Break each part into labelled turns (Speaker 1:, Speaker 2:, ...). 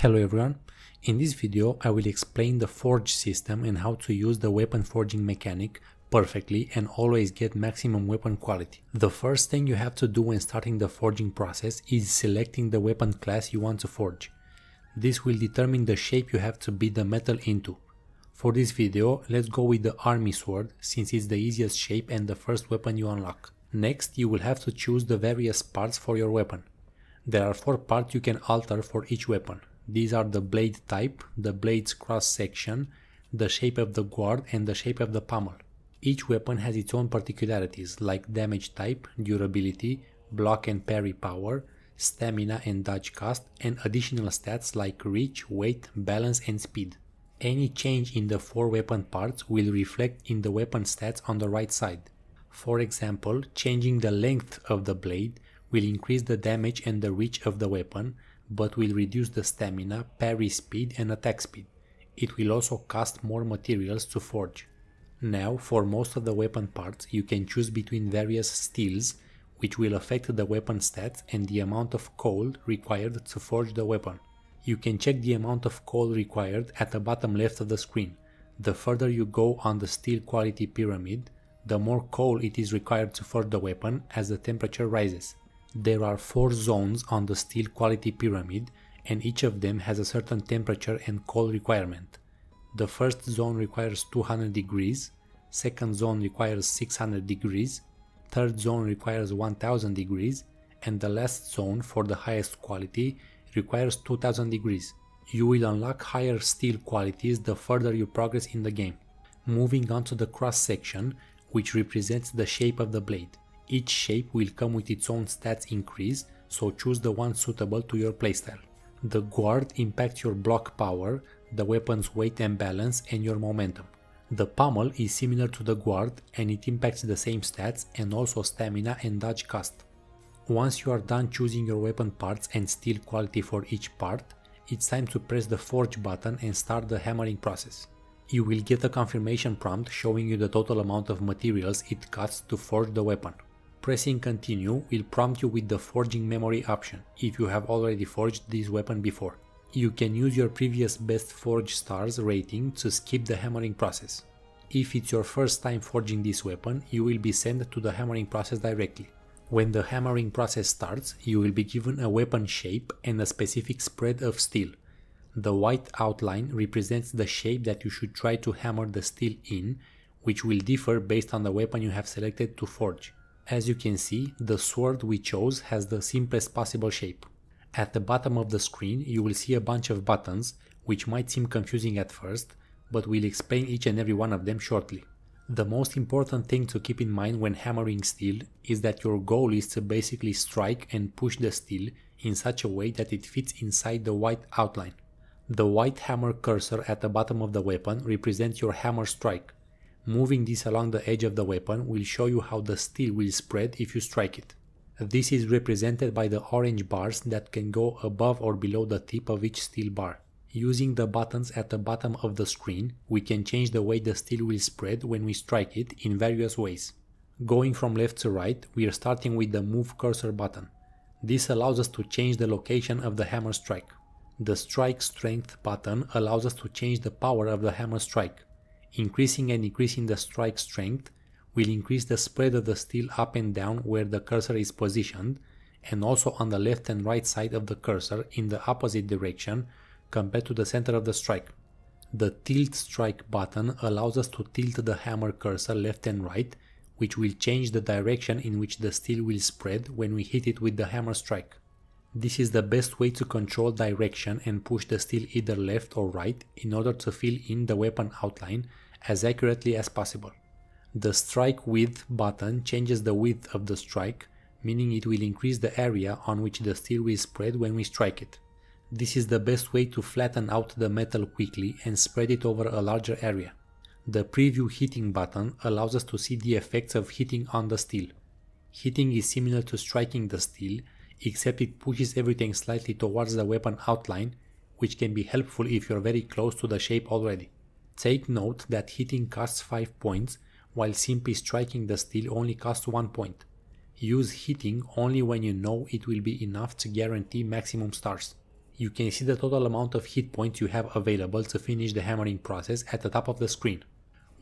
Speaker 1: Hello everyone, in this video I will explain the forge system and how to use the weapon forging mechanic perfectly and always get maximum weapon quality. The first thing you have to do when starting the forging process is selecting the weapon class you want to forge. This will determine the shape you have to beat the metal into. For this video, let's go with the army sword since it's the easiest shape and the first weapon you unlock. Next, you will have to choose the various parts for your weapon. There are 4 parts you can alter for each weapon. These are the blade type, the blade's cross section, the shape of the guard and the shape of the pommel. Each weapon has its own particularities like damage type, durability, block and parry power, stamina and dodge cost, and additional stats like reach, weight, balance and speed. Any change in the 4 weapon parts will reflect in the weapon stats on the right side. For example, changing the length of the blade will increase the damage and the reach of the weapon, but will reduce the stamina, parry speed and attack speed. It will also cost more materials to forge. Now, for most of the weapon parts, you can choose between various steels, which will affect the weapon stats and the amount of coal required to forge the weapon. You can check the amount of coal required at the bottom left of the screen. The further you go on the steel quality pyramid, the more coal it is required to forge the weapon as the temperature rises. There are 4 zones on the steel quality pyramid and each of them has a certain temperature and coal requirement. The first zone requires 200 degrees, second zone requires 600 degrees, third zone requires 1000 degrees, and the last zone for the highest quality requires 2000 degrees. You will unlock higher steel qualities the further you progress in the game. Moving on to the cross section, which represents the shape of the blade. Each shape will come with its own stats increase, so choose the one suitable to your playstyle. The guard impacts your block power, the weapon's weight and balance, and your momentum. The pommel is similar to the guard and it impacts the same stats and also stamina and dodge cost. Once you are done choosing your weapon parts and steel quality for each part, it's time to press the forge button and start the hammering process. You will get a confirmation prompt showing you the total amount of materials it costs to forge the weapon. Pressing continue will prompt you with the forging memory option if you have already forged this weapon before. You can use your previous best forge stars rating to skip the hammering process. If it's your first time forging this weapon, you will be sent to the hammering process directly. When the hammering process starts, you will be given a weapon shape and a specific spread of steel. The white outline represents the shape that you should try to hammer the steel in, which will differ based on the weapon you have selected to forge. As you can see, the sword we chose has the simplest possible shape. At the bottom of the screen you will see a bunch of buttons, which might seem confusing at first, but we'll explain each and every one of them shortly. The most important thing to keep in mind when hammering steel is that your goal is to basically strike and push the steel in such a way that it fits inside the white outline. The white hammer cursor at the bottom of the weapon represents your hammer strike. Moving this along the edge of the weapon will show you how the steel will spread if you strike it. This is represented by the orange bars that can go above or below the tip of each steel bar. Using the buttons at the bottom of the screen, we can change the way the steel will spread when we strike it in various ways. Going from left to right, we are starting with the Move Cursor button. This allows us to change the location of the hammer strike. The Strike Strength button allows us to change the power of the hammer strike. Increasing and decreasing the strike strength will increase the spread of the steel up and down where the cursor is positioned, and also on the left and right side of the cursor in the opposite direction compared to the center of the strike. The Tilt Strike button allows us to tilt the hammer cursor left and right, which will change the direction in which the steel will spread when we hit it with the hammer strike. This is the best way to control direction and push the steel either left or right in order to fill in the weapon outline as accurately as possible. The Strike Width button changes the width of the strike, meaning it will increase the area on which the steel will spread when we strike it. This is the best way to flatten out the metal quickly and spread it over a larger area. The Preview Hitting button allows us to see the effects of hitting on the steel. Hitting is similar to striking the steel, except it pushes everything slightly towards the weapon outline, which can be helpful if you're very close to the shape already. Take note that hitting costs 5 points, while simply striking the steel only costs 1 point. Use hitting only when you know it will be enough to guarantee maximum stars. You can see the total amount of hit points you have available to finish the hammering process at the top of the screen.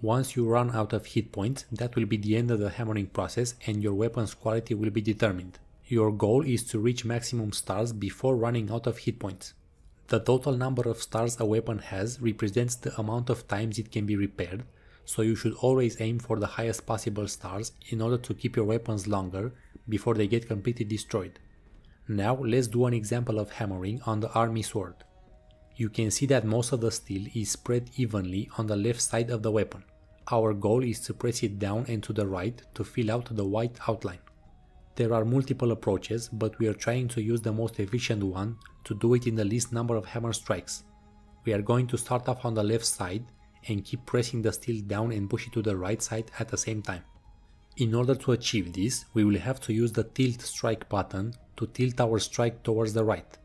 Speaker 1: Once you run out of hit points, that will be the end of the hammering process and your weapon's quality will be determined. Your goal is to reach maximum stars before running out of hit points. The total number of stars a weapon has represents the amount of times it can be repaired, so you should always aim for the highest possible stars in order to keep your weapons longer before they get completely destroyed. Now let's do an example of hammering on the army sword. You can see that most of the steel is spread evenly on the left side of the weapon. Our goal is to press it down and to the right to fill out the white outline. There are multiple approaches, but we are trying to use the most efficient one to do it in the least number of hammer strikes. We are going to start off on the left side and keep pressing the steel down and push it to the right side at the same time. In order to achieve this, we will have to use the tilt strike button to tilt our strike towards the right.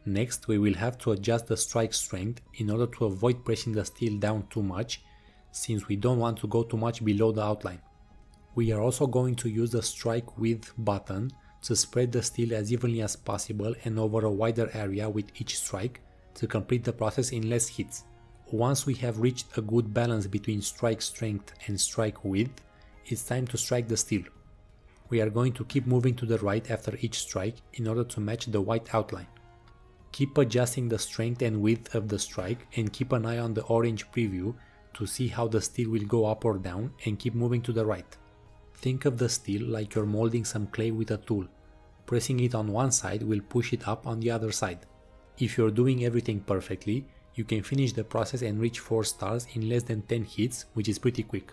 Speaker 1: Next, we will have to adjust the strike strength in order to avoid pressing the steel down too much, since we don't want to go too much below the outline. We are also going to use the strike width button to spread the steel as evenly as possible and over a wider area with each strike to complete the process in less hits. Once we have reached a good balance between strike strength and strike width, it's time to strike the steel. We are going to keep moving to the right after each strike in order to match the white outline. Keep adjusting the strength and width of the strike and keep an eye on the orange preview to see how the steel will go up or down, and keep moving to the right. Think of the steel like you're molding some clay with a tool. Pressing it on one side will push it up on the other side. If you're doing everything perfectly, you can finish the process and reach 4 stars in less than 10 hits, which is pretty quick.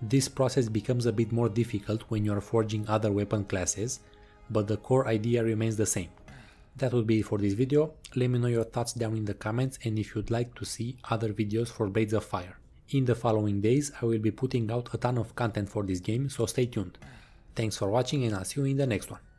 Speaker 1: This process becomes a bit more difficult when you are forging other weapon classes, but the core idea remains the same. That would be it for this video. Let me know your thoughts down in the comments and if you'd like to see other videos for Blades of Fire. In the following days I will be putting out a ton of content for this game, so stay tuned. Thanks for watching and I'll see you in the next one.